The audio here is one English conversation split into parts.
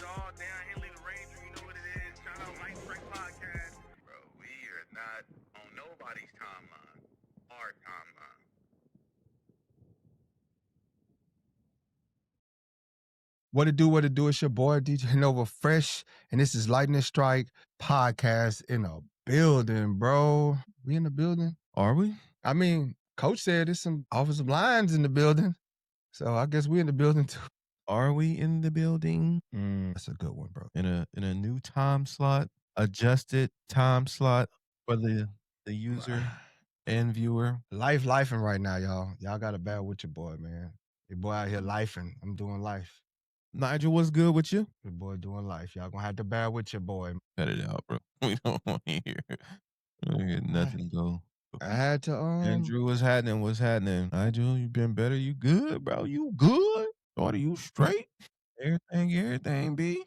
y'all? Dan Henley, the Ranger, you know what it is. Shout out Light Fresh Podcast. Bro, we are not on nobody's timeline. Our timeline. What it do? It's your boy, DJ Nova Fresh, and this is Lightning Strike Podcast in a building, bro. We in the building? Are we? I mean, Coach said there's some offensive lines in the building, so I guess we in the building too. Are we in the building? That's a good one, bro. In a new time slot, adjusted time slot for the user and viewer. Lifing right now, y'all. Y'all got to bear with your boy, man. Your boy out here lifing. I'm doing life. Nigel, what's good with you? Your boy doing life. Y'all gonna have to bear with your boy. Cut it out, bro. We don't want to hear. We don't hear nothing go. I had to. Andrew, what's happening? What's happening? Nigel, you been better? You good, bro? You good? Are you straight? Everything, B.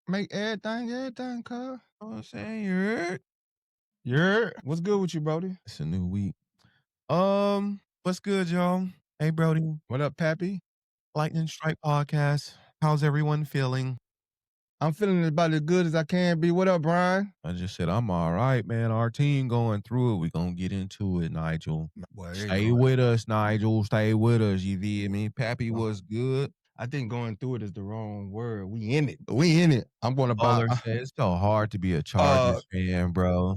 Make everything, cuz. You know what I'm saying? You heard? Yeah. What's good with you, Brodie? It's a new week. What's good, y'all? Hey, Brodie. What up, Pappy? Lightning Strike Podcast. How's everyone feeling? I'm feeling about as good as I can be. What up, Brian? I just said, I'm all right, man. Our team going through it. We're going to get into it, Nigel. Boy, Stay with us, Nigel. Stay with us. You feel me? Pappy was good. I think going through it is the wrong word. We in it. I'm going to buy. It's so hard to be a Chargers fan, bro.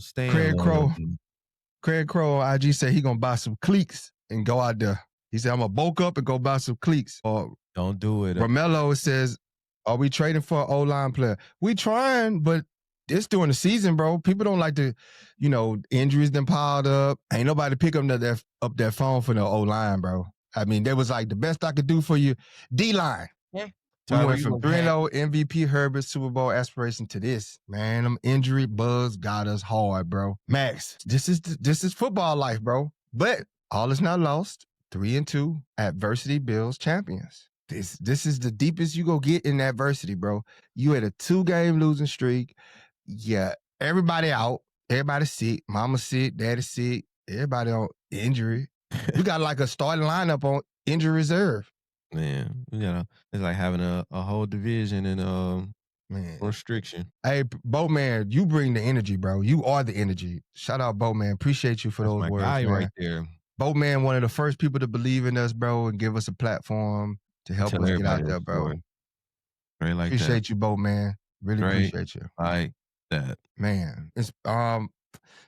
Craig Crow on IG said he going to buy some cleats and go out there. He said, I'm going to bulk up and go buy some cleats. Don't do it. Romello says, are we trading for an O-line player? We trying, but it's during the season, bro. People don't like to, injuries done piled up. Ain't nobody pick up that phone for the O-line, bro. I mean, that was like the best I could do for you. D-line. Yeah. We went from 3-0 MVP Herbert Super Bowl aspiration to this. Man, them injury bugs got us hard, bro. Max, this is football life, bro. But all is not lost. 3-2, adversity builds champions. This is the deepest you go get in adversity, bro. You had a 2-game losing streak. Yeah, everybody out. Everybody sick. Mama sick. Daddy sick. Everybody on injury. You got like a starting lineup on injury reserve. Man, it's like having a whole division and restriction. Hey, Boatman, you bring the energy, bro. You are the energy. Shout out, Boatman. Appreciate you for those my words, guy man. right there. Boatman, one of the first people to believe in us, bro, and give us a platform to help us get out there, bro. Appreciate you, Boatman. Really appreciate you. Like that. Man, it's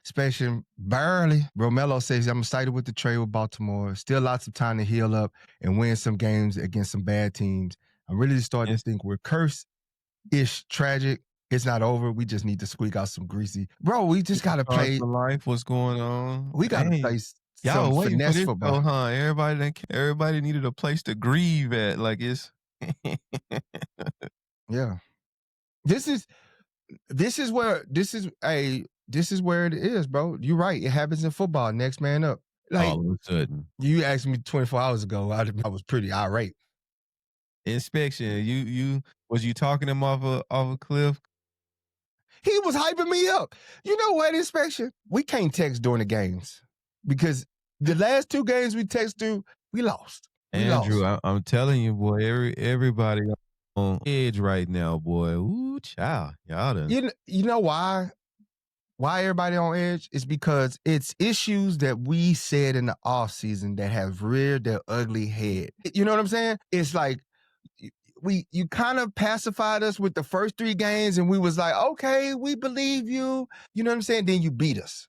especially barely. Romello says, I'm excited with the trade with Baltimore. Still lots of time to heal up and win some games against some bad teams. I'm really starting to think we're cursed-ish tragic. It's not over. We just need to squeak out some greasy. Bro, we just got to play. Life, what's going on? We got to play some finesse football. Huh? Everybody needed a place to grieve at. Like it's... Yeah. This is where it is, bro. You're right. It happens in football. Next man up. Like, all of a sudden. You asked me 24 hours ago. I was pretty irate. Inspection. Was you talking him off a cliff? He was hyping me up. You know what, Inspection? We can't text during the games because the last 2 games we text through, we lost. Andrew, I'm telling you, boy, everybody on edge right now, boy. Ooh, child. Y'all done. You know why? Why everybody on edge? It's because it's issues that we said in the offseason that have reared their ugly head. You know what I'm saying? It's like you kind of pacified us with the first 3 games and we was like, okay, we believe you. You know what I'm saying? Then you beat us.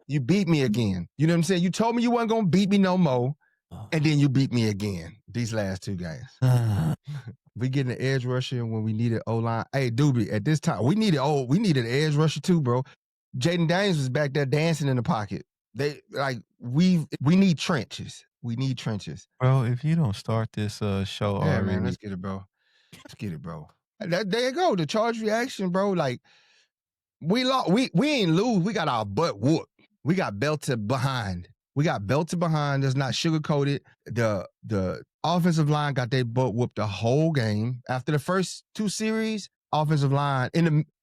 You beat me again. You know what I'm saying? You told me you weren't going to beat me no more. And then you beat me again these last 2 games. We getting an edge rusher when we needed O-line. Hey, Doobie, at this time, we needed an edge rusher too, bro. Jaden Daniels was back there dancing in the pocket. We need trenches. We need trenches. Bro, if you don't start this show already. Man, let's get it, bro. There you go. The charge reaction, bro. Like, we ain't lose. We got our butt whooped. We got belted behind. That's not sugar-coated. The offensive line got their butt whooped the whole game. After the first 2 series, offensive line,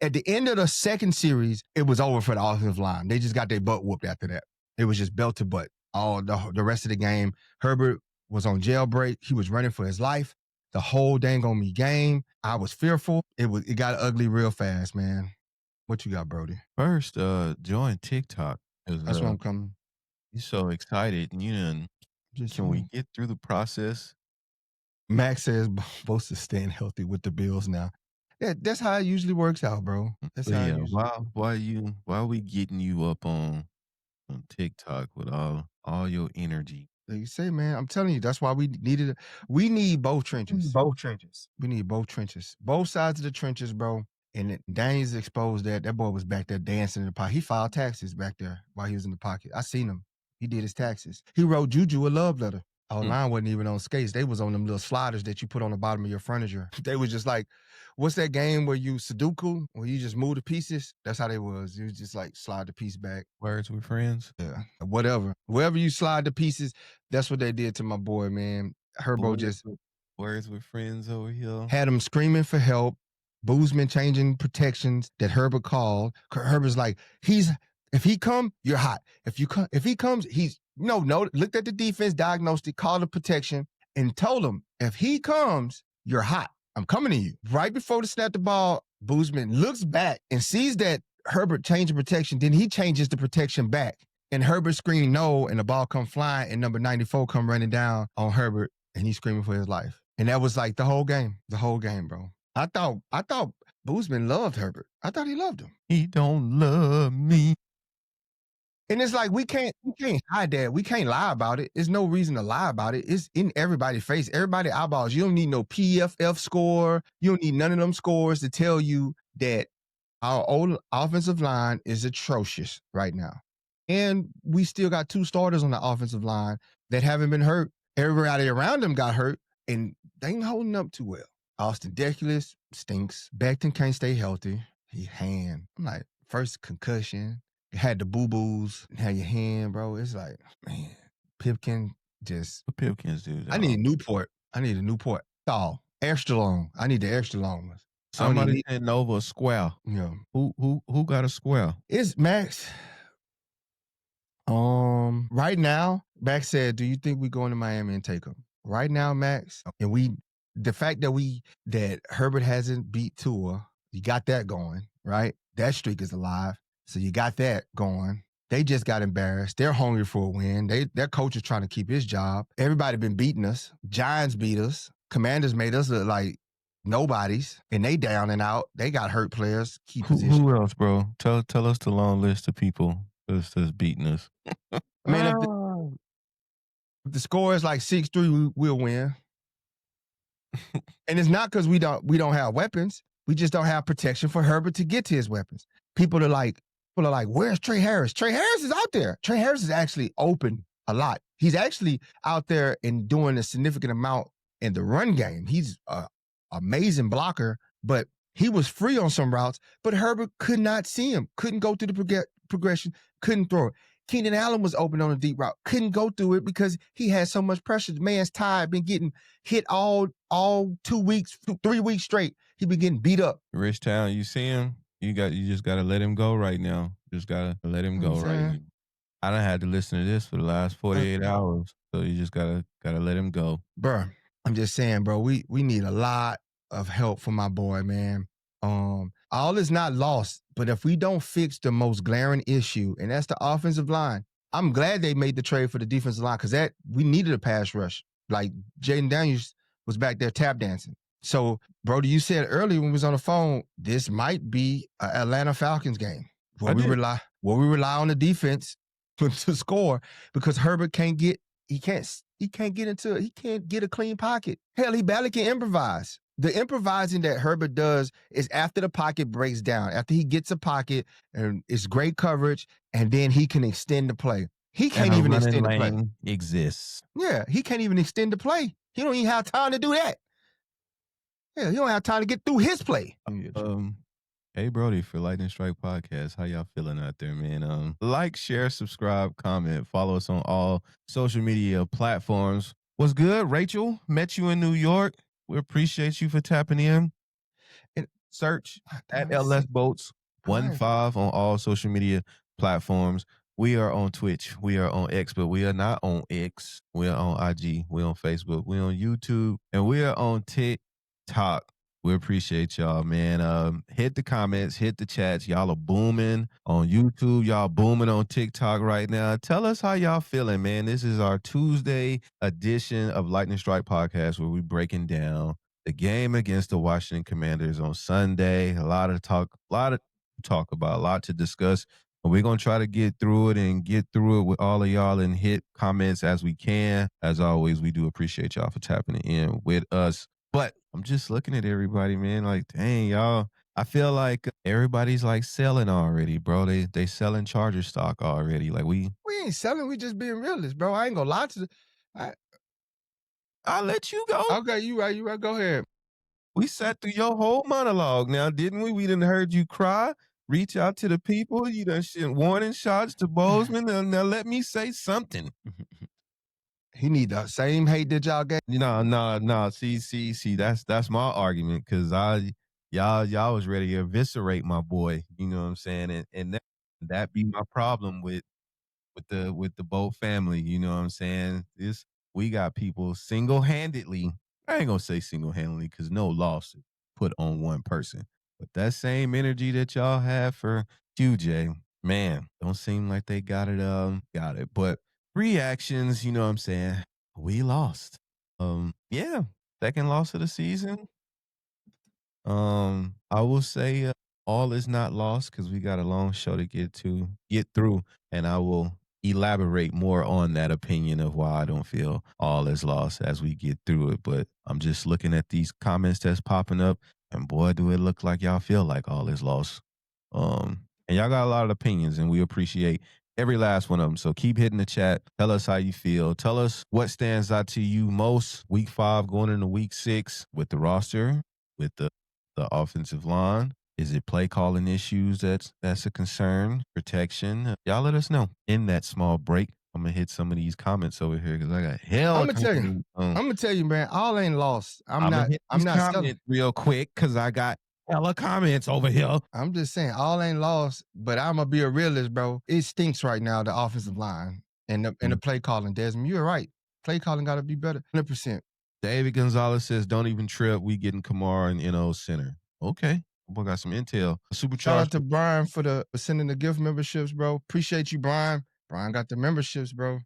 at the end of the second series, it was over for the offensive line. They just got their butt whooped after that. It was just belt to butt all the rest of the game. Herbert was on jailbreak. He was running for his life. the whole dang on me game. I was fearful. It got ugly real fast, man. What you got, Brodie? First, join TikTok. That's why I'm coming. You're so excited. Can we get through the process? Max says supposed to staying healthy with the Bills now. Yeah, that's how it usually works out, bro. That's how it usually. Why are we getting you up on TikTok with all your energy? Like you say, man, I'm telling you, that's why we need both trenches. We need both trenches. Both sides of the trenches, bro. And Daniels exposed that boy was back there dancing in the pocket. He filed taxes back there while he was in the pocket. I seen him. He did his taxes. He wrote Juju a love letter. Our line wasn't even on skates. They was on them little sliders that you put on the bottom of your furniture. They was just like, what's that game where you Sudoku, where you just move the pieces? That's how they was. You was just like slide the piece back. Words with friends? Yeah, whatever. Wherever you slide the pieces, that's what they did to my boy, man. Herbert just Words with friends over here. had him screaming for help. Boozman changing protections that Herbert called. Herbert's like, if he come, you're hot. If he comes, he's no, looked at the defense, diagnosed it, called the protection, and told him, if he comes, you're hot. I'm coming to you. Right before the snap the ball, Boozman looks back and sees that Herbert changed the protection. Then he changes the protection back. And Herbert screamed no, and the ball come flying, and number 94 come running down on Herbert, and he's screaming for his life. And that was like the whole game, bro. I thought Boozman loved Herbert. I thought he loved him. He don't love me. And it's like we can't hide that. We can't lie about it. There's no reason to lie about it. It's in everybody's face. Everybody eyeballs. You don't need no PFF score. You don't need none of them scores to tell you that our old offensive line is atrocious right now. And we still got 2 starters on the offensive line that haven't been hurt. Everybody around them got hurt, and they ain't holding up too well. Austin Deculus stinks. Becton can't stay healthy. I'm like, first concussion. You had the boo-boos. Had your hand, bro. It's like, man, Pipkin just. What Pipkins do? I need a Newport. Oh, extra long. I need the extra long ones. Somebody said Nova square. Yeah. Who got a square? It's Max. Right now, Max said, do you think we go into Miami and take him? Right now, Max, and the fact that Herbert hasn't beat Tua, you got that going, right? That streak is alive. So you got that going. They just got embarrassed. They're hungry for a win. Their coach is trying to keep his job. Everybody been beating us. Giants beat us. Commanders made us look like nobodies, and they down and out. They got hurt players. Who else, bro? Tell us the long list of people that's beating us. Man, if the score is like 6-3, we'll win. And it's not because we don't have weapons. We just don't have protection for Herbert to get to his weapons. People are like, where's Trey Harris? Trey Harris is out there. Trey Harris is actually open a lot. He's actually out there and doing a significant amount in the run game. He's an amazing blocker, but he was free on some routes, but Herbert could not see him, couldn't go through the progression, couldn't throw it. Keenan Allen was open on a deep route, couldn't go through it because he had so much pressure. The man's tired, been getting hit all 2 weeks, 3 weeks straight. He been getting beat up. Rich Town, you see him? You just gotta let him go right now. Just gotta let him go right now. I done had to listen to this for the last 48 hours, so you just gotta let him go. Bro, I'm just saying, bro, we need a lot of help for my boy, man. All is not lost, but if we don't fix the most glaring issue, and that's the offensive line, I'm glad they made the trade for the defensive line because we needed a pass rush. Like Jaden Daniels was back there tap dancing. So, Brodie, you said earlier when we was on the phone, this might be an Atlanta Falcons game where we rely on the defense to score because Herbert can't get a clean pocket. Hell, he barely can improvise. The improvising that Herbert does is after the pocket breaks down, after he gets a pocket and it's great coverage, and then he can extend the play. He can't even extend the play. Exists. Yeah, he can't even extend the play. He don't even have time to do that. Yeah, he don't have time to get through his play. Hey, Brodie, for Lightning Strike Podcast, how y'all feeling out there, man? Like, share, subscribe, comment, follow us on all social media platforms. What's good, Rachel? Met you in New York. We appreciate you for tapping in. And search at LS Boats 15 on all social media platforms. We are on Twitch. We are on X, but we are not on X. We are on IG. We on Facebook. We on YouTube, and we are on TikTok. We appreciate y'all, man. Hit the comments, hit the chats. Y'all are booming on YouTube. Y'all booming on TikTok right now. Tell us how y'all feeling, man. This is our Tuesday edition of Lightning Strike Podcast, where we breaking down the game against the Washington Commanders on Sunday. A lot to talk about, a lot to discuss. And we're going to try to get through it with all of y'all and hit comments as we can. As always, we do appreciate y'all for tapping in with us. But I'm just looking at everybody, man, like, dang, y'all. I feel like everybody's like selling already, bro. They selling Charger stock already. Like we ain't selling. We just being realists, bro. I ain't gonna lie to I'll let you go. Okay, you right. Go ahead. We sat through your whole monologue now, didn't we? We done heard you cry, reach out to the people. You done sent warning shots to Bozeman. Now let me say something. He need the same hate that y'all gave. No. See. That's my argument because y'all was ready to eviscerate my boy. You know what I'm saying? And that be my problem with the Bolt family. You know what I'm saying? We got people single-handedly. I ain't gonna say single-handedly because no loss put on one person. But that same energy that y'all have for QJ, man, don't seem like they got it. But reactions, you know what I'm saying? We lost. Yeah, second loss of the season. I will say all is not lost because we got a long show to get through, and I will elaborate more on that opinion of why I don't feel all is lost as we get through it. But I'm just looking at these comments that's popping up, and boy, do it look like y'all feel like all is lost. And y'all got a lot of opinions, and we appreciate every last one of them. So keep hitting the chat. Tell us how you feel. Tell us what stands out to you most. Week 5 going into week 6 with the roster, with the offensive line. Is it play calling issues that's a concern? Protection? Y'all let us know. In that small break, I'm gonna hit some of these comments over here because I got hell. I'm gonna tell you, man. All ain't lost. I'm not comment real quick because I got hella comments over here. I'm just saying, all ain't lost. But I'm gonna be a realist, bro. It stinks right now. The offensive line and the play calling. Desmond, you're right. Play calling got to be better. 100%. David Gonzalez says, "Don't even trip. We getting Kamara and NO center." Okay. Boy, got some intel. Supercharged. Shout out to Brian for sending the gift memberships, bro. Appreciate you, Brian. Brian got the memberships, bro.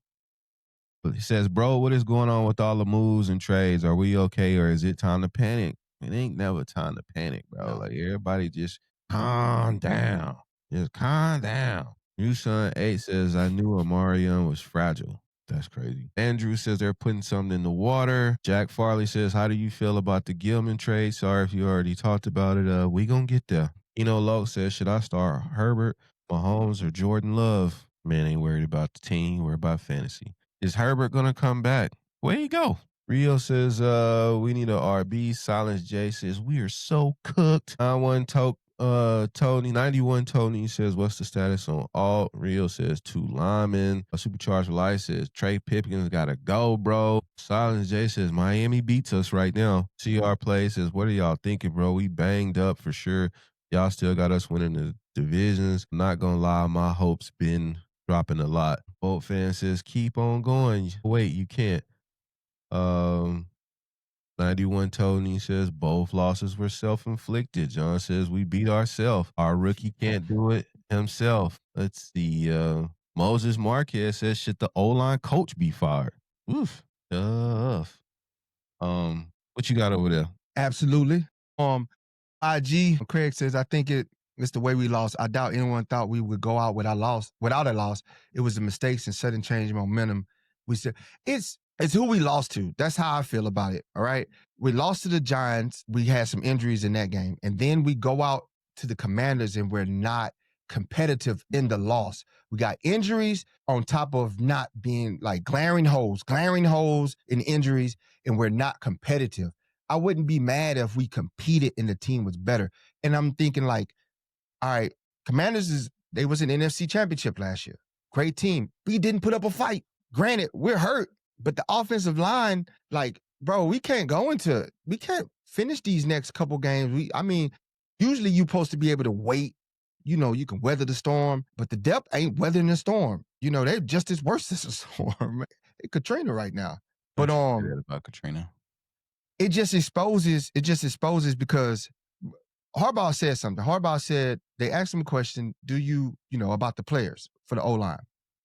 He says, "Bro, what is going on with all the moves and trades? Are we okay, or is it time to panic?" It ain't never time to panic, bro. Like everybody just calm down. Just calm down. New Son 8 says, "I knew Amarion was fragile." That's crazy. Andrew says they're putting something in the water. Jack Farley says, "How do you feel about the Gilman trade?" Sorry if you already talked about it. We gonna get there. Loke says, "Should I start Herbert, Mahomes, or Jordan Love?" Man ain't worried about the team. Worried about fantasy. Is Herbert gonna come back? Where you go? Rio says, "We need a RB." Silence J says, "We are so cooked." 91 Tony says, "What's the status on alt?" Rio says, 2 linemen. Supercharged Light says, "Trey Pipkins gotta go, bro." Silence J says, "Miami beats us right now." CR Play says, "What are y'all thinking, bro? We banged up for sure. Y'all still got us winning the divisions. I'm not gonna lie, my hopes been dropping a lot." Bolt fan says, "Keep on going." Wait, you can't. 91 Tony says both losses were self-inflicted. John says we beat ourselves. Our rookie can't do it himself. Let's see. Moses Marquez says, "Should the O-line coach be fired?" Oof. Tough. What you got over there? Absolutely. IG Craig says, "I think it's the way we lost. I doubt anyone thought we would go out without a loss. It was the mistakes and sudden change momentum. We said it's who we lost to. That's how I feel about it. All right. We lost to the Giants. We had some injuries in that game. And then we go out to the Commanders and we're not competitive in the loss. We got injuries on top of not being like glaring holes in injuries, and we're not competitive. I wouldn't be mad if we competed and the team was better. And I'm thinking like, all right, Commanders they was an NFC championship last year. Great team. We didn't put up a fight. Granted, we're hurt. But the offensive line, like, bro, we can't finish these next couple games. Usually you're supposed to be able to wait. you can weather the storm, but the depth ain't weathering the storm. They're just as worse as a storm. It's Katrina right now. But Don't you say that about Katrina. it just exposes because Harbaugh said something. Harbaugh said they asked him a question, do you about the players for the O-line.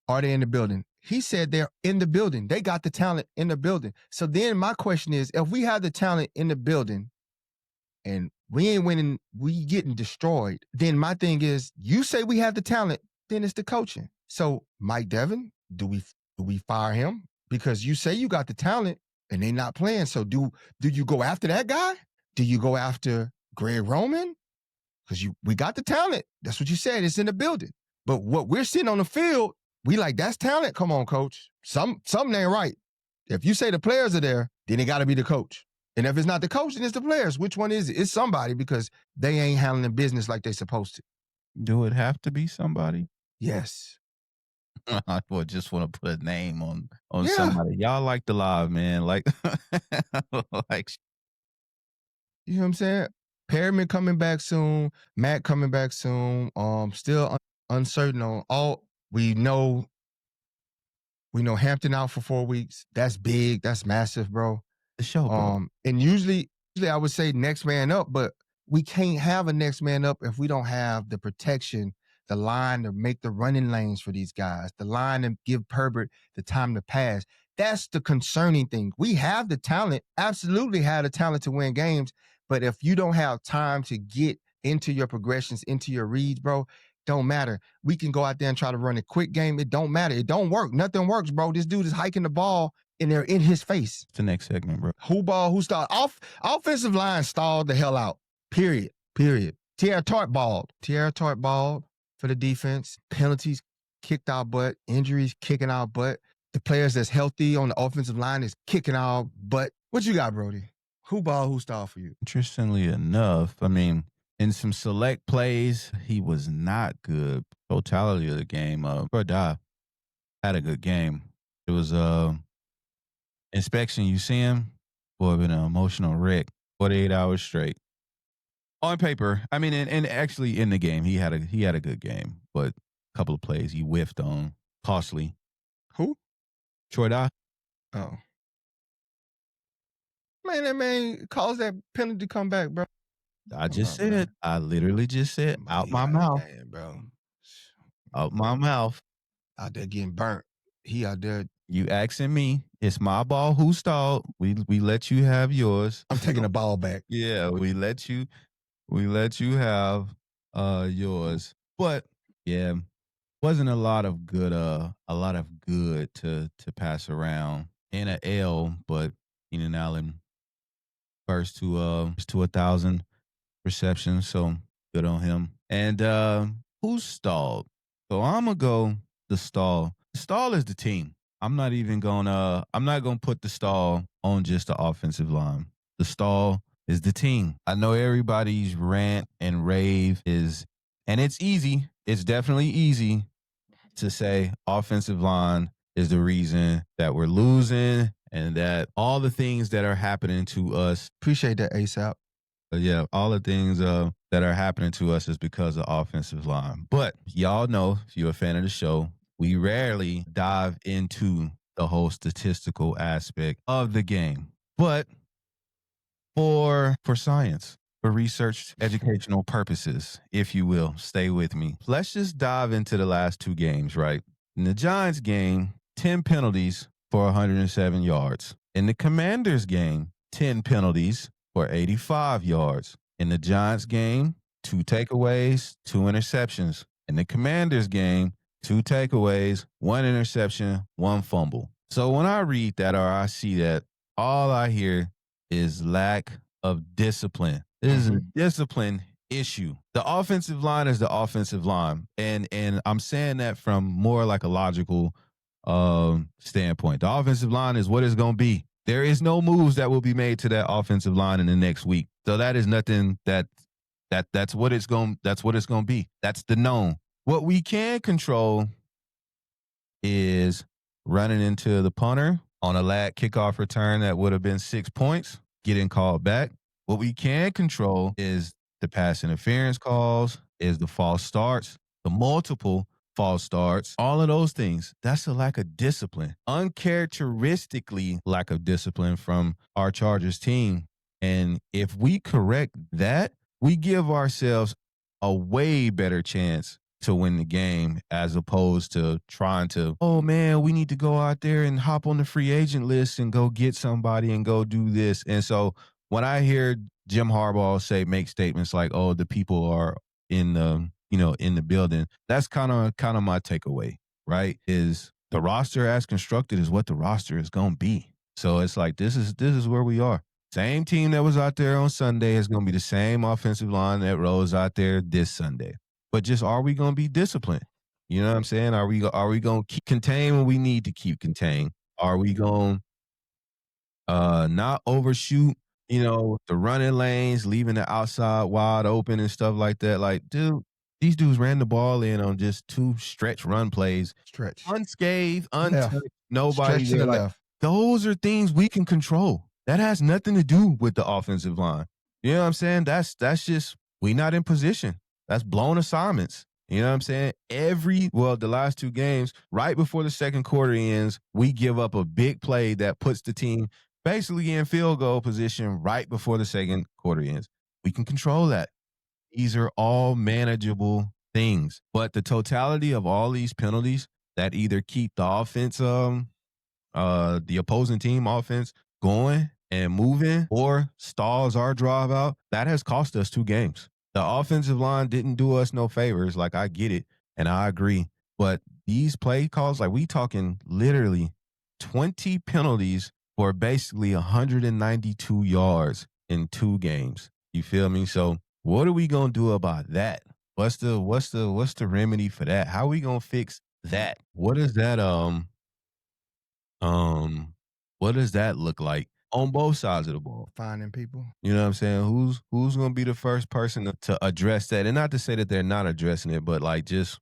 Are they in the building? He said they're in the building. They got the talent in the building. So then my question is, if we have the talent in the building and we ain't winning, we getting destroyed, then my thing is, you say we have the talent, then it's the coaching. So Mike Devin, do we fire him? Because you say you got the talent and they not playing. So do you go after that guy? Do you go after Greg Roman? Because we got the talent. That's what you said. It's in the building. But what we're seeing on the field, we like, that's talent. Come on, coach. Something ain't right. If you say the players are there, then it got to be the coach. And if it's not the coach, then it's the players. Which one is it? It's somebody, because they ain't handling business like they're supposed to. Do it have to be somebody? Yes. I just want to put a name on somebody. Y'all like the live, man. Like, you know what I'm saying? Perriman coming back soon. Matt coming back soon. Still uncertain on all. We know Hampton out for 4 weeks. That's big. That's massive, bro. The show, bro. And usually I would say next man up, but we can't have a next man up if we don't have the protection, the line to make the running lanes for these guys, the line to give Herbert the time to pass. That's the concerning thing. We have the talent, absolutely have the talent to win games, but if you don't have time to get into your progressions, into your reads, bro, don't matter. We can go out there and try to run a quick game. It don't matter. It don't work. Nothing works, bro. This dude is hiking the ball and they're in his face. It's the next segment, bro. Who stalled? Offensive line stalled the hell out. Period. Tierra Tart balled for the defense. Penalties kicked our butt. Injuries kicking our butt. The players that's healthy on the offensive line is kicking our butt. What you got, Brodie? Who stalled for you? Interestingly enough, I mean, in some select plays, he was not good. Totality of the game, Brodie had a good game. It was inspection. You see him, boy, been an emotional wreck. 48 hours straight. On paper, I mean, and actually in the game, he had a good game, but a couple of plays he whiffed on, costly. Who? Troy Dye. Oh. Man, that man caused that penalty to come back, bro. I just said it. I literally just said out my mouth. Man, bro. Out my mouth. Out there getting burnt. He out there. You asking me, it's my ball. Who stalled? We let you have yours. I'm taking the ball back. Yeah, we let you have yours. But yeah, wasn't a lot of good to pass around in a L, but Keenan Allen first to 1,000 receptions, so good on him. And who stalled? So I'm gonna go the stall. The stall is the team. I'm not gonna put the stall on just the offensive line. The stall is the team. I know everybody's rant and rave and it's easy. It's definitely easy to say offensive line is the reason that we're losing and that all the things that are happening to us. Appreciate that, ASAP. Yeah, all the things that are happening to us is because of offensive line. But y'all know, if you're a fan of the show, we rarely dive into the whole statistical aspect of the game. But for science, for research, educational purposes, if you will, stay with me. Let's just dive into the last two games, right? In the Giants game, 10 penalties for 107 yards. In the Commanders game, 10 penalties for 85 yards. In the Giants game, 2 takeaways, 2 interceptions. In the Commanders game, 2 takeaways, 1 interception, 1 fumble. So when I read that or I see that, all I hear is lack of discipline. This is a discipline issue. The offensive line is the offensive line. And I'm saying that from more like a logical standpoint. The offensive line is what it's going to be. There is no moves that will be made to that offensive line in the next week. So that is nothing that's what it's going to be. That's the known. What we can control is running into the punter on a lag kickoff return that would have been 6 points, getting called back. What we can control is the pass interference calls is the false starts, the multiple false starts, all of those things. That's a lack of discipline, uncharacteristically lack of discipline from our Chargers team. And if we correct that, we give ourselves a way better chance to win the game as opposed to trying to, oh man, we need to go out there and hop on the free agent list and go get somebody and go do this. And so when I hear Jim Harbaugh make statements like, oh, the people are in the, in the building, that's kind of my takeaway, right? Is the roster as constructed is what the roster is going to be. So it's like, this is where we are. Same team that was out there on Sunday is going to be the same offensive line that rolls out there this Sunday. But just, are we going to be disciplined? You know what I'm saying? Are we going to keep contained when we need to keep contained? Are we going to not overshoot, the running lanes, leaving the outside wide open and stuff like that? Like, dude, these dudes ran the ball in on just 2 stretch run plays. Stretch. Unscathed, untouched, Left. nobody Stretch to there. the Like, left. those are things we can control. That has nothing to do with the offensive line. You know what I'm saying? That's just, we not in position. That's blown assignments. You know what I'm saying? The last 2 games, right before the second quarter ends, we give up a big play that puts the team basically in field goal position right before the second quarter ends. We can control that. These are all manageable things. But the totality of all these penalties that either keep the offense, the opposing team offense going and moving, or stalls our drive out, that has cost us 2 games. The offensive line didn't do us no favors. Like, I get it, and I agree. But these play calls, like, we talking literally 20 penalties for basically 192 yards in 2 games. You feel me? So what are we gonna do about that? What's the remedy for that? How are we gonna fix that? What does that what does that look like on both sides of the ball? Finding people. You know what I'm saying? Who's going to be the first person to address that? And not to say that they're not addressing it, but like, just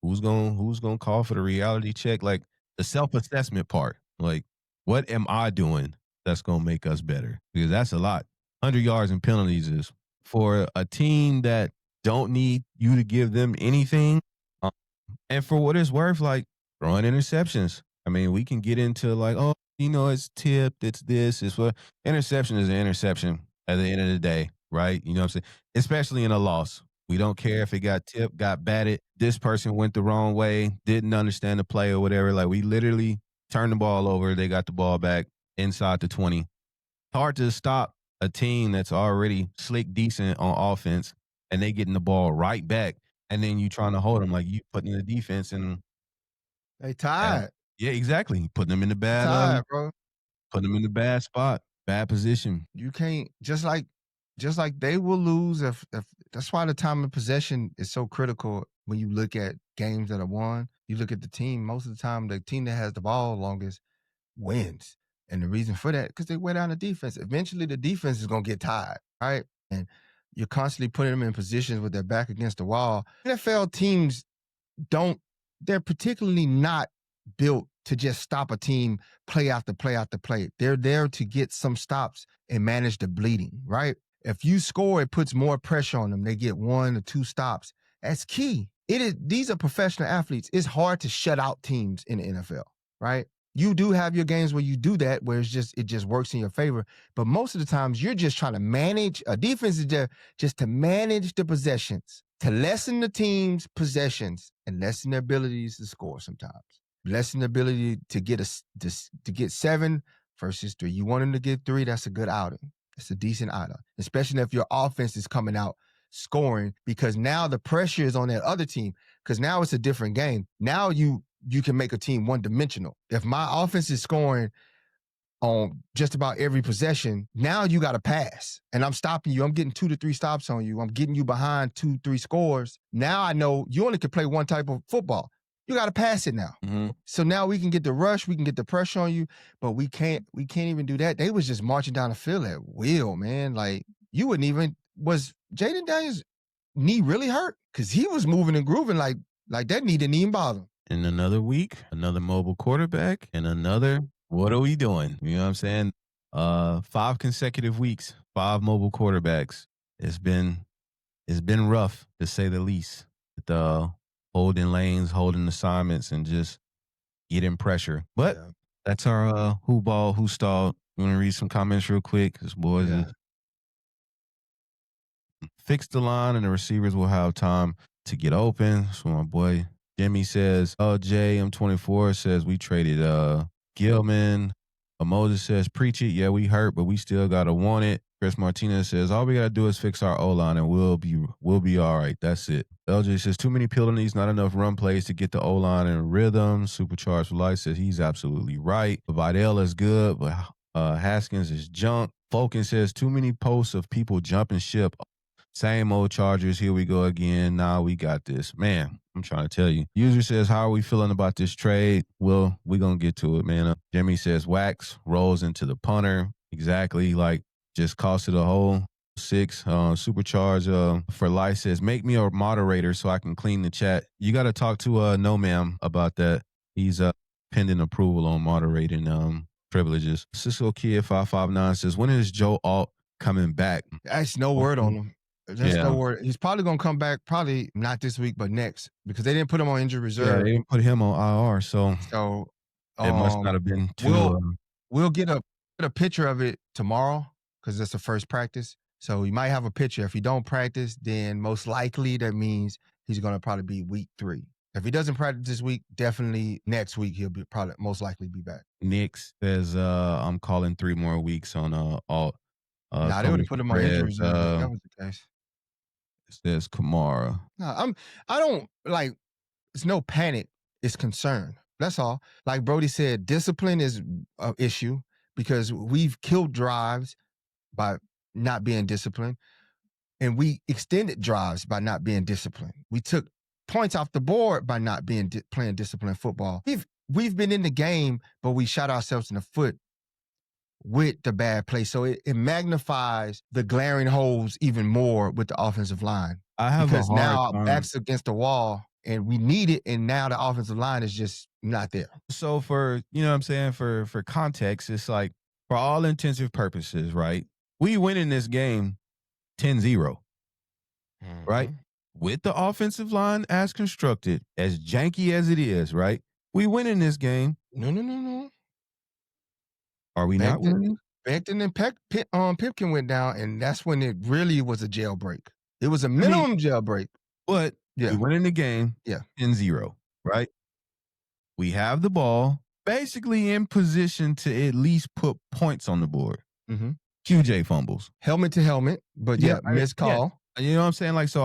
who's going to call for the reality check? Like, the self-assessment part. Like, what am I doing that's going to make us better? Because that's a lot. 100 yards and penalties is for a team that don't need you to give them anything. And for what it's worth, like, throwing interceptions. I mean, we can get into like, oh, it's tipped, it's this, it's what. Interception is an interception at the end of the day, right? You know what I'm saying? Especially in a loss. We don't care if it got tipped, got batted, this person went the wrong way, didn't understand the play or whatever. Like, we literally turned the ball over, they got the ball back inside the 20. Hard to stop a team that's already slick decent on offense, and they getting the ball right back, and then you trying to hold them, like, you putting in the defense and They tired. yeah, exactly. Putting them in the bad, Tired, bro. putting them in the bad spot, bad position. You can't, just like they will lose if that's why the time of possession is so critical when you look at games that are won. You look at the team, most of the time the team that has the ball longest wins. And the reason for that, because they wear down the defense. Eventually the defense is gonna get tired, right? And you're constantly putting them in positions with their back against the wall. NFL teams they're particularly not built to just stop a team play after play after play. They're there to get some stops and manage the bleeding, right? If you score, it puts more pressure on them. They get 1 or 2 stops. That's key. These are professional athletes. It's hard to shut out teams in the NFL, right? You do have your games where you do that, where it just works in your favor. But most of the times you're just trying to manage. A defense is there just to manage the possessions, to lessen the team's possessions and lessen their abilities to score sometimes. Lessen the ability to get to get 7 versus 3. You want them to get 3, that's a good outing. It's a decent outing, especially if your offense is coming out scoring, because now the pressure is on that other team, because now it's a different game. Now you can make a team one-dimensional. If my offense is scoring on just about every possession, now you got to pass. And I'm stopping you. I'm getting 2 to 3 stops on you. I'm getting you behind 2, 3 scores. Now I know you only can play one type of football. You got to pass it now. Mm-hmm. So now we can get the rush, we can get the pressure on you, but we can't even do that. They was just marching down the field at will, man. Like, you wouldn't even, was Jaden Daniels' knee really hurt? Because he was moving and grooving like that knee didn't even bother him. In another week, another mobile quarterback, and another, what are we doing? You know what I'm saying? 5 consecutive weeks, 5 mobile quarterbacks. It's been it's been rough to say the least. With holding lanes, holding assignments, and just getting pressure. But that's our who ball, who stalled. You want to read some comments real quick? Because boys, fix the line and the receivers will have time to get open. So my boy Jimmy says, JM24 says we traded Gilman. Moses says, preach it. Yeah, we hurt, but we still gotta want it. Chris Martinez says, all we gotta do is fix our O-line and we'll be all right. That's it. LJ says, too many penalties, not enough run plays to get the O-line in rhythm. Supercharged for Life says he's absolutely right. Vidal is good, but Haskins is junk. Falcon says, too many posts of people jumping ship. Same old Chargers. Here we go again. Nah, we got this. Man, I'm trying to tell you. User says, how are we feeling about this trade? Well, we're going to get to it, man. Jimmy says, wax rolls into the punter. Exactly. Like, just cost it a whole 6. Supercharge for Life says, make me a moderator so I can clean the chat. You got to talk to No Ma'am about that. He's pending approval on moderating privileges. Cisco Kid 559 says, when is Joe Alt coming back? That's no word on him. There's no word. He's probably going to come back, probably not this week, but next, because they didn't put him on injured reserve. Yeah, they didn't put him on IR, so it must not have been too. We'll get a picture of it tomorrow because it's the first practice. So you might have a picture. If he don't practice, then most likely that means he's going to probably be week 3. If he doesn't practice this week, definitely next week he'll be probably most likely be back. Nick says, I'm calling 3 more weeks on Alt. Nah, they would have put him on injured reserve if that was the case. Says Kamara. No, I don't like. It's no panic. It's concern. That's all. Like Brodie said, discipline is an issue because we've killed drives by not being disciplined, and we extended drives by not being disciplined. We took points off the board by not being playing disciplined football. We've been in the game, but we shot ourselves in the foot with the bad play. So it magnifies the glaring holes even more with the offensive line. Because now our back's against the wall and we need it, and now the offensive line is just not there. So for, you know what I'm saying, for context, it's like, for all intensive purposes, right? We win in this game 10-0, right? With the offensive line as constructed, as janky as it is, right? We win in this game. No. Are we not winning? Becton and Pipkin went down, and that's when it really was a jailbreak. It was a minimum jailbreak. But we went in the game 10-0, right? We have the ball basically in position to at least put points on the board. QJ fumbles. Helmet to helmet, but missed call. Yeah. You know what I'm saying? Like, so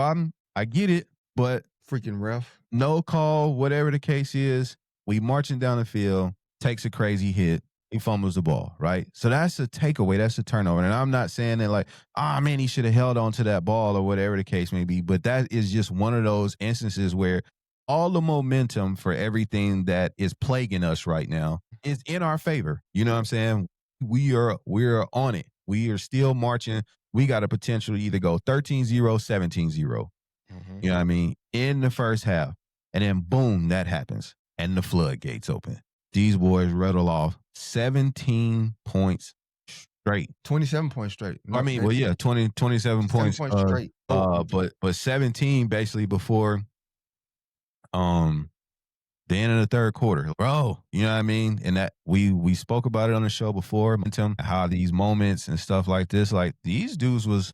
I get it, but freaking ref. No call, whatever the case is, we marching down the field, takes a crazy hit. He fumbles the ball, right? So that's a takeaway. That's a turnover. And I'm not saying that like, man, he should have held on to that ball or whatever the case may be. But that is just one of those instances where all the momentum for everything that is plaguing us right now is in our favor. You know what I'm saying? We're on it. We are still marching. We got a potential to either go 13-0, 17-0. You know what I mean? In the first half. And then boom, that happens. And the floodgates open. These boys rattle off 17 points straight. 27 points straight. No, I mean, 27 points straight. But 17 basically before the end of the third quarter. Bro, you know what I mean? And that we spoke about it on the show before, how these moments and stuff like this, like these dudes was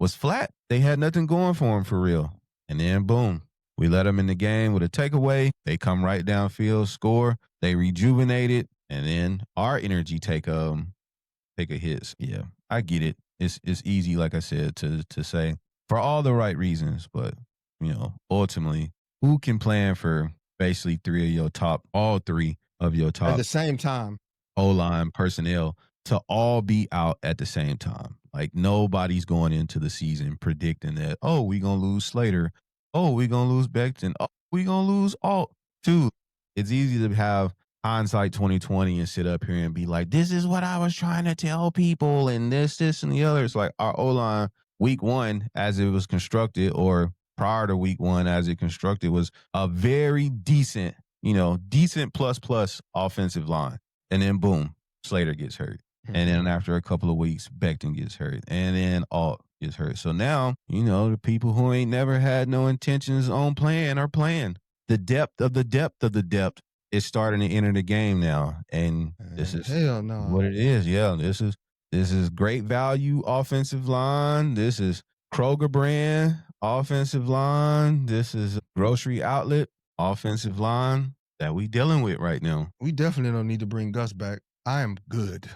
flat. They had nothing going for them for real. And then boom. We let them in the game with a takeaway. They come right downfield, score. They rejuvenate it, and then our energy take a hit. Yeah, I get it. It's easy, like I said, to say for all the right reasons, but you know, ultimately, who can plan for basically all three of your top at the same time O-line personnel to all be out at the same time? Like nobody's going into the season predicting that, we gonna lose Slater. We're going to lose Becton. We're going to lose Alt, too. It's easy to have hindsight 2020 and sit up here and be like, this is what I was trying to tell people and this, and the other. It's like our O-line week 1 as it was constructed, or prior to week 1 as it constructed, was a very decent plus offensive line. And then boom, Slater gets hurt. And then after a couple of weeks, Becton gets hurt. And then Alt. gets hurt. So now, the people who ain't never had no intentions on playing are playing. The depth of the depth of the depth is starting to enter the game now. And this is Hell no. what it is. Yeah, this is great value offensive line. This is Kroger brand offensive line. This is grocery outlet offensive line that we dealing with right now. We definitely don't need to bring Gus back. I am good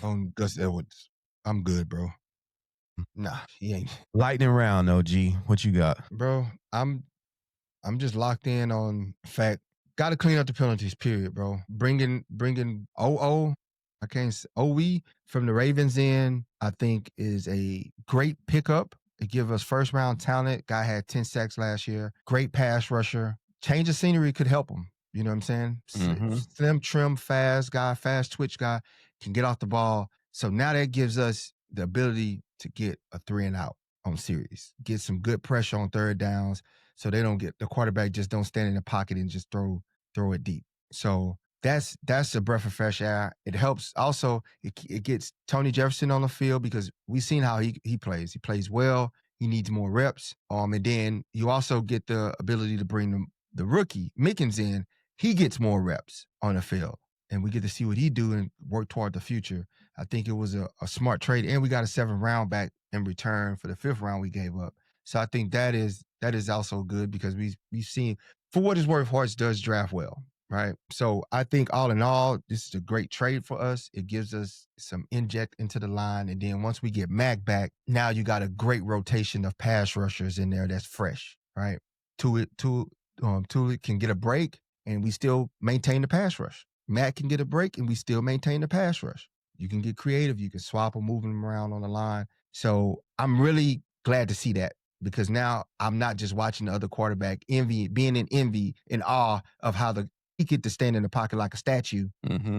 on Gus Edwards. I'm good, bro. Nah, he ain't. Lightning round, OG. What you got? Bro, I'm just locked in on fact. Got to clean up the penalties, period, bro. Bringing OO, I can't say OE from the Ravens in, I think is a great pickup. It give us first round talent. Guy had 10 sacks last year. Great pass rusher. Change of scenery could help him. You know what I'm saying? Slim, trim, fast guy, fast twitch guy, can get off the ball. So now that gives us the ability to get a 3 and out on series. Get some good pressure on third downs so they don't get the quarterback just don't stand in the pocket and just throw it deep. So that's a breath of fresh air. It helps also, it gets Tony Jefferson on the field because we've seen how he plays. He plays well. He needs more reps. And then you also get the ability to bring the rookie, Mickens, in. He gets more reps on the field. And we get to see what he do and work toward the future. I think it was a smart trade. And we got a 7th round back in return for the 5th round we gave up. So I think that is also good because we've seen, for what it's worth, Hortz does draft well, right? So I think all in all, this is a great trade for us. It gives us some inject into the line. And then once we get Mac back, now you got a great rotation of pass rushers in there that's fresh, right? Tuli can get a break and we still maintain the pass rush. Matt can get a break and we still maintain the pass rush. You can get creative. You can swap them, moving them around on the line. So I'm really glad to see that because now I'm not just watching the other quarterback being in awe of how he get to stand in the pocket like a statue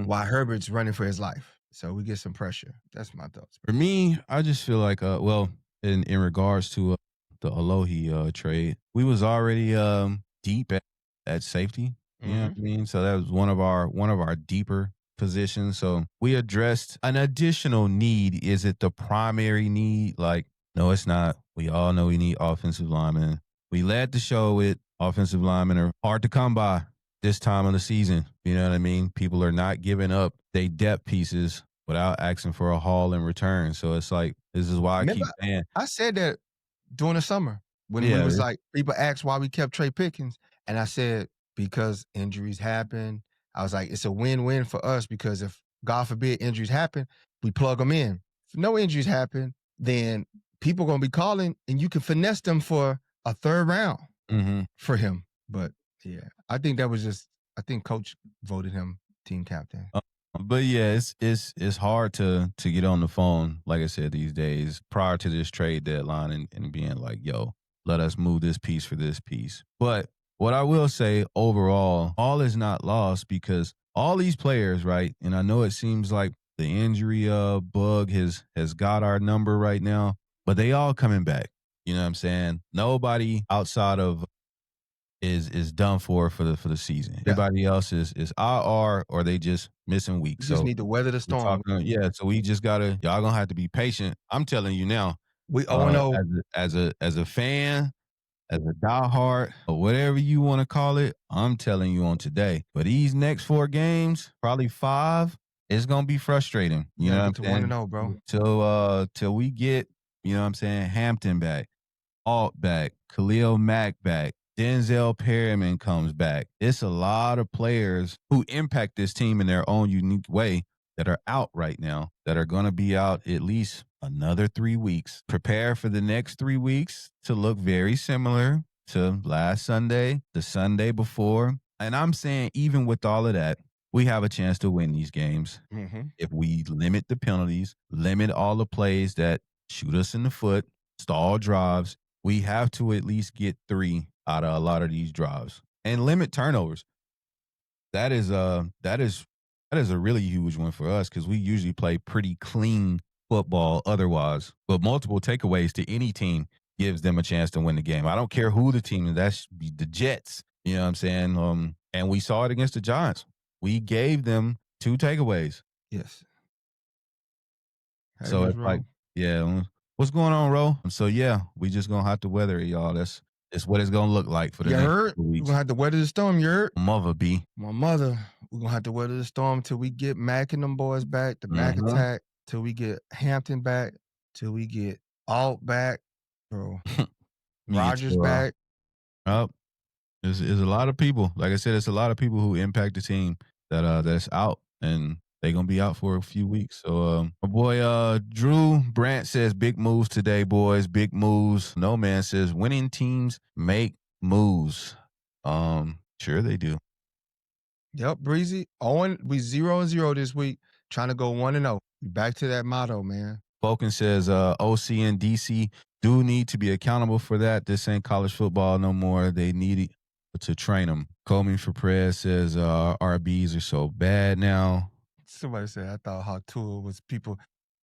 while Herbert's running for his life. So we get some pressure. That's my thoughts. For me, I just feel like, in regards to the Alohi trade, we was already deep at safety. You know what I mean? So that was one of our deeper positions. So we addressed an additional need. Is it the primary need? Like, no, it's not. We all know we need offensive linemen. We led the show with offensive linemen are hard to come by this time of the season. You know what I mean? People are not giving up they depth pieces without asking for a haul in return. So it's like, this is why I keep saying. I said that during the summer when it was like, people asked why we kept Trey Pickens. And I said, because injuries happen. I was like, it's a win-win for us because if, God forbid, injuries happen, we plug them in. If no injuries happen, then people are going to be calling and you can finesse them for a 3rd round for him. But yeah, I think that was I think coach voted him team captain. But yeah, it's hard to get on the phone, like I said, these days prior to this trade deadline and being like, yo, let us move this piece for this piece. But what I will say overall, all is not lost because all these players, right? And I know it seems like the injury bug has got our number right now, but they all coming back. You know what I'm saying? Nobody outside of is done for the season. Yeah. Everybody else is IR or they just missing weeks. We just need to weather the storm. So we just y'all gonna have to be patient. I'm telling you now. We 0-0 as a fan, as a diehard, or whatever you want to call it. I'm telling you on today. But these next 4 games, probably 5, it's gonna be frustrating. You know what I'm saying? 1-0, bro. Till we get, you know what I'm saying, Hampton back, Alt back, Khalil Mack back, Denzel Perryman comes back. It's a lot of players who impact this team in their own unique way that are out right now, that are going to be out at least another 3 weeks. Prepare for the next 3 weeks to look very similar to last Sunday, the Sunday before. And I'm saying even with all of that, we have a chance to win these games if we limit the penalties, limit all the plays that shoot us in the foot, stall drives. We have to at least get 3 out of a lot of these drives and limit turnovers. That is a really huge one for us because we usually play pretty clean football otherwise. But multiple takeaways to any team gives them a chance to win the game. I don't care who the team is. That should be the Jets. You know what I'm saying? And we saw it against the Giants. We gave them 2 takeaways. Yes. So it's like, yeah, What's going on, Ro? So yeah, we just gonna have to weather it, y'all. That's what it's gonna look like for the You next heard? couple We're weeks. gonna have to weather the storm, you heard? Mother B. My mother, we're gonna have to weather the storm till we get Mac and them boys back, the Mac attack, till we get Hampton back, till we get Alt back, bro. Rogers back. Up. There's a lot of people. Like I said, it's a lot of people who impact the team that's out, and they're gonna be out for a few weeks. So my boy Drew Brandt says big moves today, boys. Big moves. No Man says winning teams make moves. Sure they do. Yep, Breezy. Owen, we 0-0 this week, trying to go 1-0. We back to that motto, man. Falcon says OC and DC do need to be accountable for that. This ain't college football no more. They need to train them. Comey for Prez says RBs are so bad now. Somebody said, I thought Hot Tool was people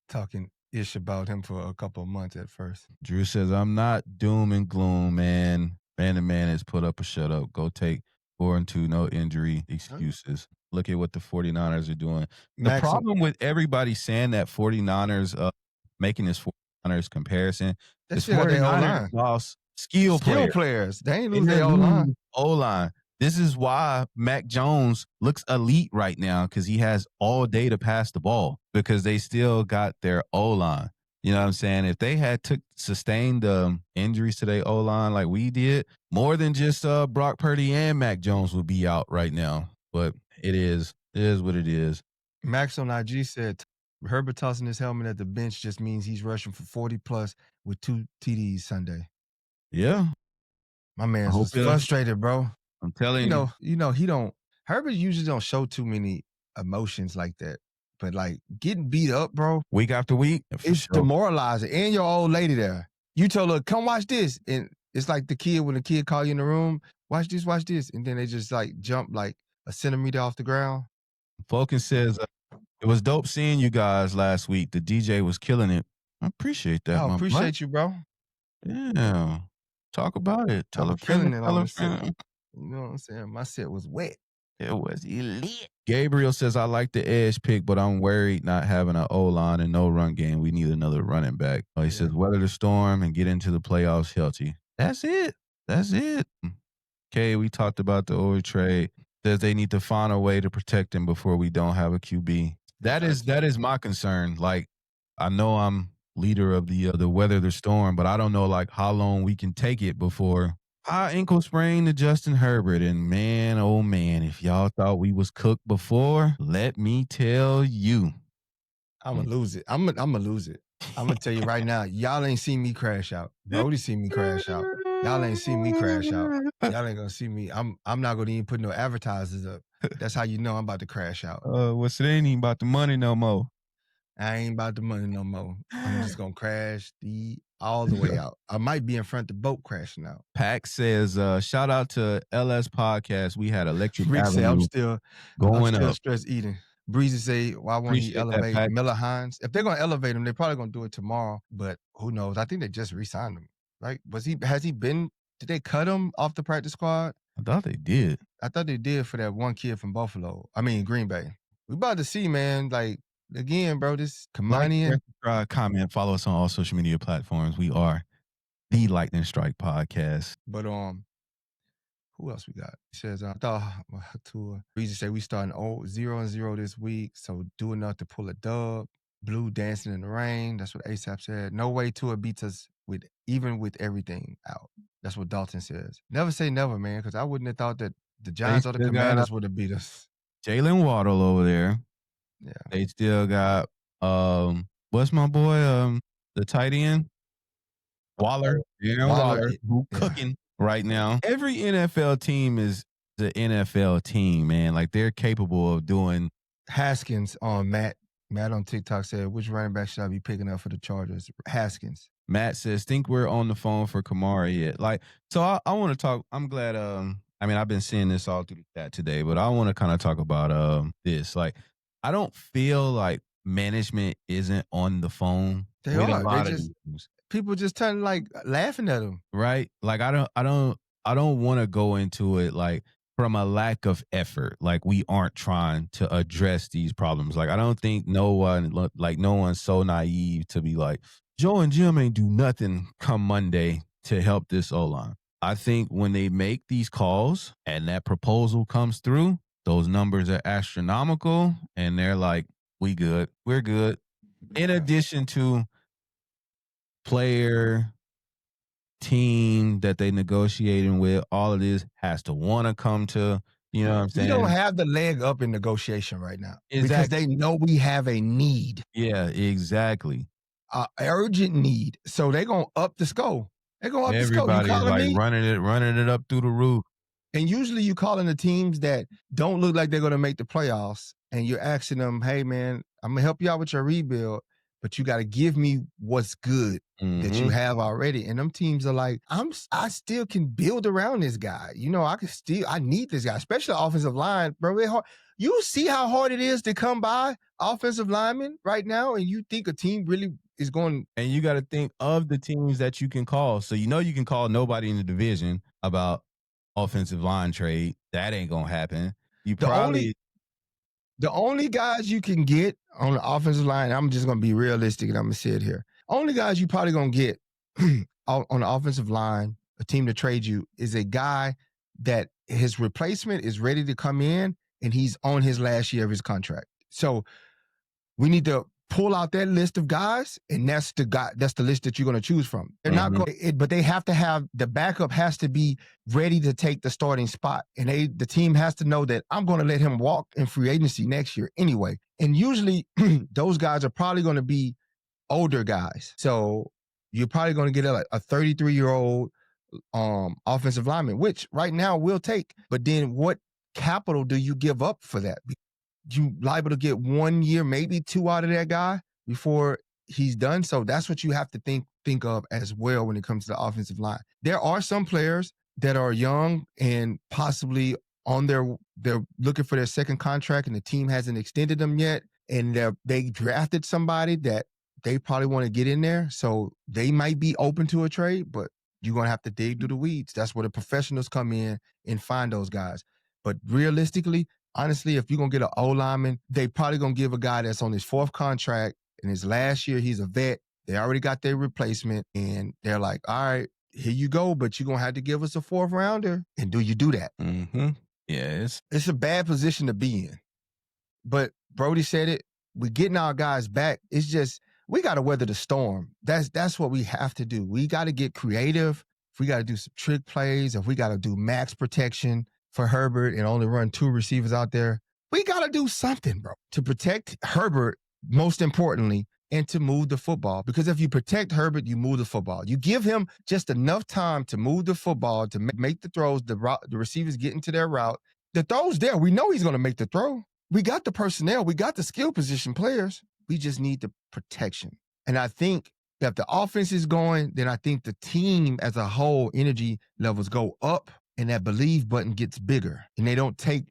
talking ish about him for a couple of months at first. Drew says, I'm not doom and gloom, man. Man has put up a shut up. Go take 4-2, no injury excuses. Look at what the 49ers are doing. The problem with everybody saying that 49ers making this 49ers comparison is 49ers lost skill players. They ain't lose their O-line. O-line. This is why Mac Jones looks elite right now, because he has all day to pass the ball, because they still got their O-line. You know what I'm saying? If they had sustained injuries to their O-line like we did, more than just Brock Purdy and Mac Jones would be out right now. But it is what it is. Max on IG said, Herbert tossing his helmet at the bench just means he's rushing for 40+ with 2 TDs Sunday. Yeah. My man's was frustrated, bro. I'm telling you. You know, Herbert usually don't show too many emotions like that. But like getting beat up, bro. Week after week. It's demoralizing. And your old lady there. You told her, come watch this. And it's like when the kid call you in the room, watch this. And then they just like jump like a centimeter off the ground. Falcon says, it was dope seeing you guys last week. The DJ was killing it. I appreciate that. I appreciate you, bro. Yeah. Talk about it. Tell a friend. Tell a friend. You know what I'm saying? My set was wet. It was elite. Gabriel says, I like the edge pick, but I'm worried not having an O-line and no run game. We need another running back. He says, weather the storm and get into the playoffs healthy. That's it. Okay, we talked about the over trade. Says they need to find a way to protect him before we don't have a QB. That is my concern. Like, I know I'm leader of the weather the storm, but I don't know like how long we can take it before high ankle sprain to Justin Herbert. And man, oh man, if y'all thought we was cooked before, let me tell you. I'm going to lose it. I'm going to lose it. I'm going to tell you right now, y'all ain't seen me crash out. Brodie seen me crash out. Y'all ain't seen me crash out. Y'all ain't going to see me. I'm not going to even put no advertisers up. That's how you know I'm about to crash out. What's it ain't even about the money no more. I ain't about the money no more. I'm just going to crash all the way out. I might be in front of the boat crashing out. Pack says, shout out to LS Podcast. We had Electric Rick Avenue say, I'm still up. Stress eating. Breezy say, why won't he elevate Miller Hines? If they're going to elevate him, they're probably going to do it tomorrow. But who knows? I think they just re-signed him. Right? Did they cut him off the practice squad? I thought they did. I thought they did for that one kid from Green Bay. We about to see, man. Like, again, bro, this Kamani. Comment, follow us on all social media platforms. We are the Lightning Strike Podcast. But who else we got? He says, I thought Breezy say we starting 0-0 this week, so do enough to pull a dub. Blue dancing in the rain. That's what ASAP said. No way Tua beats us even with everything out. That's what Dalton says. Never say never, man, because I wouldn't have thought that the Giants or the Commanders would have beat us. Jalen Waddle over there. Yeah. They still got what's my boy? The tight end? Waller. Waller, who cooking right now. Every NFL team is the NFL team, man. Like, they're capable of doing. Haskins on Matt on TikTok said, which running back should I be picking up for the Chargers? Haskins. Matt says, think we're on the phone for Kamara yet. Like, so I want to talk. I'm glad. I've been seeing this all through the chat today, but I want to kind of talk about this. Like, I don't feel like management isn't on the phone. They are. People just turn like laughing at them. Right? Like, I don't want to go into it like from a lack of effort. Like, we aren't trying to address these problems. Like, I don't think no one's so naive to be like, Joe and Jim ain't do nothing come Monday to help this O-line. I think when they make these calls and that proposal comes through, those numbers are astronomical, and they're like, we good. We're good. In addition to player, team that they negotiating with, all of this has to want to come to, you know what I'm We saying? don't have the leg up in negotiation right now because Exactly. they know we have a need, Yeah, exactly. urgent need. So they're going to up the score. They're going to up the score. You Everybody's calling like me? running it up through the roof. And usually you calling the teams that don't look like they're going to make the playoffs, and you're asking them, hey, man, I'm going to help you out with your rebuild, but you got to give me what's good that you have already. And them teams are like, I still can build around this guy. You know, I need this guy, especially offensive line, bro. You see how hard it is to come by offensive linemen right now, and you think a team really is going. And you got to think of the teams that you can call. So you know you can call nobody in the division about offensive line trade. That ain't gonna happen. You probably The only guys you can get on the offensive line, I'm just going to be realistic and I'm going to say it here. Only guys you probably going to get on the offensive line, a team to trade you, is a guy that his replacement is ready to come in and he's on his last year of his contract. So we need to pull out that list of guys, and that's the list that you're going to choose from. They're not going, but they have to have the backup has to be ready to take the starting spot, and the team has to know that I'm going to let him walk in free agency next year anyway. And usually, those guys are probably going to be older guys, so you're probably going to get a 33-year-old offensive lineman, which right now we'll take. But then, what capital do you give up for that? You liable to get 1 year, maybe 2 out of that guy before he's done. So that's what you have to think of as well when it comes to the offensive line. There are some players that are young and possibly on they're looking for their second contract and the team hasn't extended them yet. And they drafted somebody that they probably want to get in there. So they might be open to a trade, but you're going to have to dig through the weeds. That's where the professionals come in and find those guys. But realistically, honestly, if you're going to get an O-lineman, they probably going to give a guy that's on his 4th contract. In his last year, he's a vet. They already got their replacement. And they're like, all right, here you go. But you're going to have to give us a 4th rounder. And do you do that? Yeah, it's a bad position to be in. But Brodie said it. We're getting our guys back. It's just, we got to weather the storm. That's what we have to do. We got to get creative. If we got to do some trick plays, if we got to do max protection for Herbert and only run 2 receivers out there, we got to do something, bro, to protect Herbert, most importantly, and to move the football. Because if you protect Herbert, you move the football. You give him just enough time to move the football, to make the throws, the receivers get into their route. The throw's there. We know he's going to make the throw. We got the personnel. We got the skill position players. We just need the protection. And I think that if the offense is going, then I think the team as a whole energy levels go up, and that believe button gets bigger, and they don't take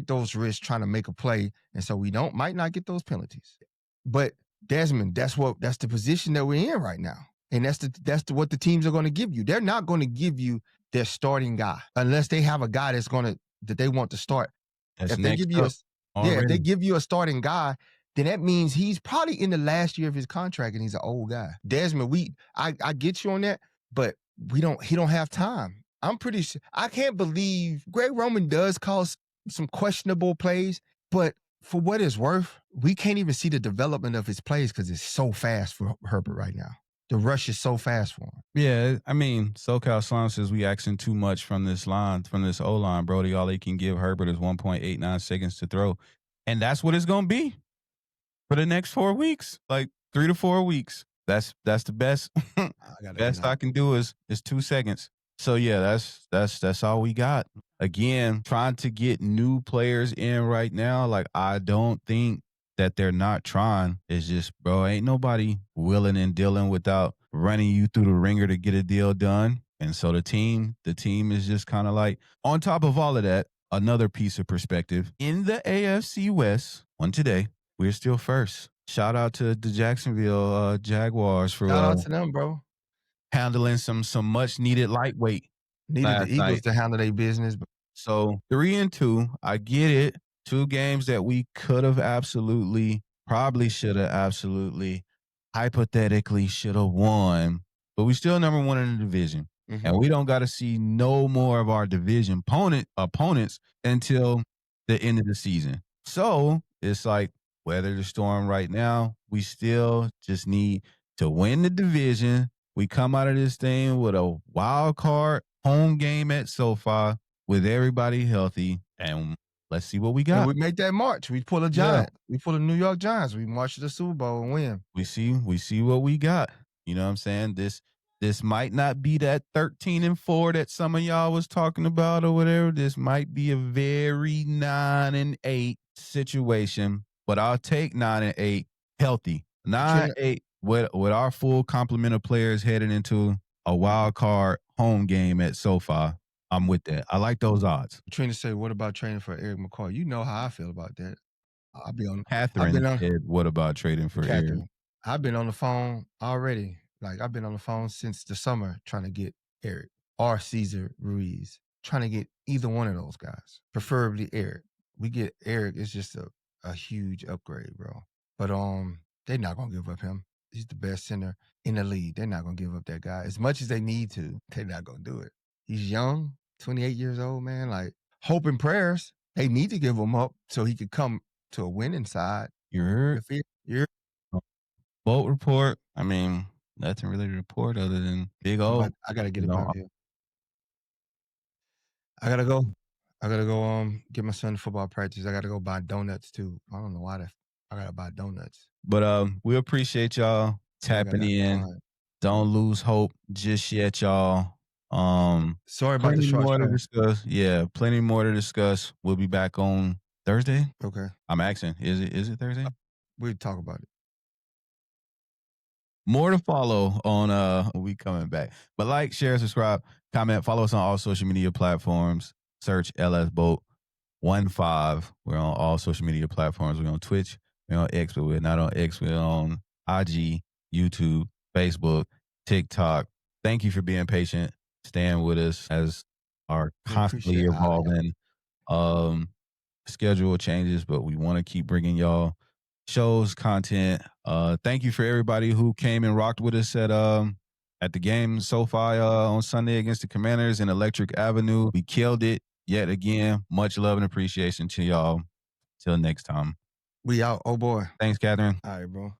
those risks trying to make a play, and so we might not get those penalties. But Desmond, that's the position that we're in right now, and that's what the teams are going to give you. They're not going to give you their starting guy unless they have a guy that they want to start. That's if they give you if they give you a starting guy, then that means he's probably in the last year of his contract and he's an old guy. Desmond, I get you on that, but he don't have time. I'm pretty sure. I can't believe Greg Roman does call some questionable plays, but for what it's worth, we can't even see the development of his plays because it's so fast for Herbert right now. The rush is so fast for him. Yeah, I mean, SoCal Slime says we asking too much from this O-line, Brodie. All they can give Herbert is 1.89 seconds to throw. And that's what it's going to be for the next 4 weeks, like 3 to 4 weeks. That's the best. Best I can do is 2 seconds. So yeah, that's all we got. Again, trying to get new players in right now. Like, I don't think that they're not trying. It's just, bro, ain't nobody willing and dealing without running you through the ringer to get a deal done. And so the team is just kind of like, on top of all of that, another piece of perspective in the AFC West. On today, we're still first. Shout out to the Jacksonville Jaguars for shout out to them, bro. Handling some much needed lightweight. Needed the Eagles to handle their business. So 3-2, I get it. 2 games that we could have probably should have absolutely hypothetically should have won, but we still number one in the division. Mhm. And we don't got to see no more of our division opponents until the end of the season. So it's like weather the storm right now. We still just need to win the division. We come out of this thing with a wild card home game at SoFi with everybody healthy, and let's see what we And got. we make that march. We pull a giant. We pull a New York Giants. We march to the Super Bowl and win. We see what we got. You know what I'm saying? This might not be that 13-4 that some of y'all was talking about or whatever. This might be a very 9-8 situation, but I'll take 9-8 healthy. 9-8 with our full complement of players heading into a wild card home game at SoFi. I'm with that. I like those odds. Trina said, "What about trading for Eric McCoy?" You know how I feel about that. I'll be on. Catherine said, "What about trading for Eric?" Catherine, I've been on the phone already. Like I've been on the phone since the summer trying to get Eric or Cesar Ruiz, trying to get either one of those guys, preferably Eric. We get Eric, it's just a huge upgrade, bro. But they're not gonna give up him. He's the best center in the league. They're not gonna give up that guy as much as they need to. They're not gonna do it. He's young, 28 years old, man. Like hope and prayers. They need to give him up so he could come to a winning side. You heard? You're Boat report. I mean, nothing really to report other than Big O. I gotta get about here. I gotta go. Get my son football practice. I gotta go buy donuts too. I don't know why I gotta buy donuts. But we appreciate y'all tapping in. Don't lose hope just yet, y'all. Sorry about the short more to show. discuss. Yeah, plenty more to discuss. We'll be back on Thursday. Okay. I'm asking. Is it Thursday? We'll talk about it. More to follow on we coming back. But like, share, subscribe, comment, follow us on all social media platforms. Search LSBoat15. We're on all social media platforms. We're on Twitch. We're on X, but we're not on X. We're on IG, YouTube, Facebook, TikTok. Thank you for being patient, staying with us as our constantly evolving schedule changes, but we want to keep bringing y'all shows, content. Thank you for everybody who came and rocked with us at the game SoFi on Sunday against the Commanders in Electric Avenue. We killed it yet again. Much love and appreciation to y'all. Till next time. We out. Oh boy. Thanks, Catherine. All right, bro.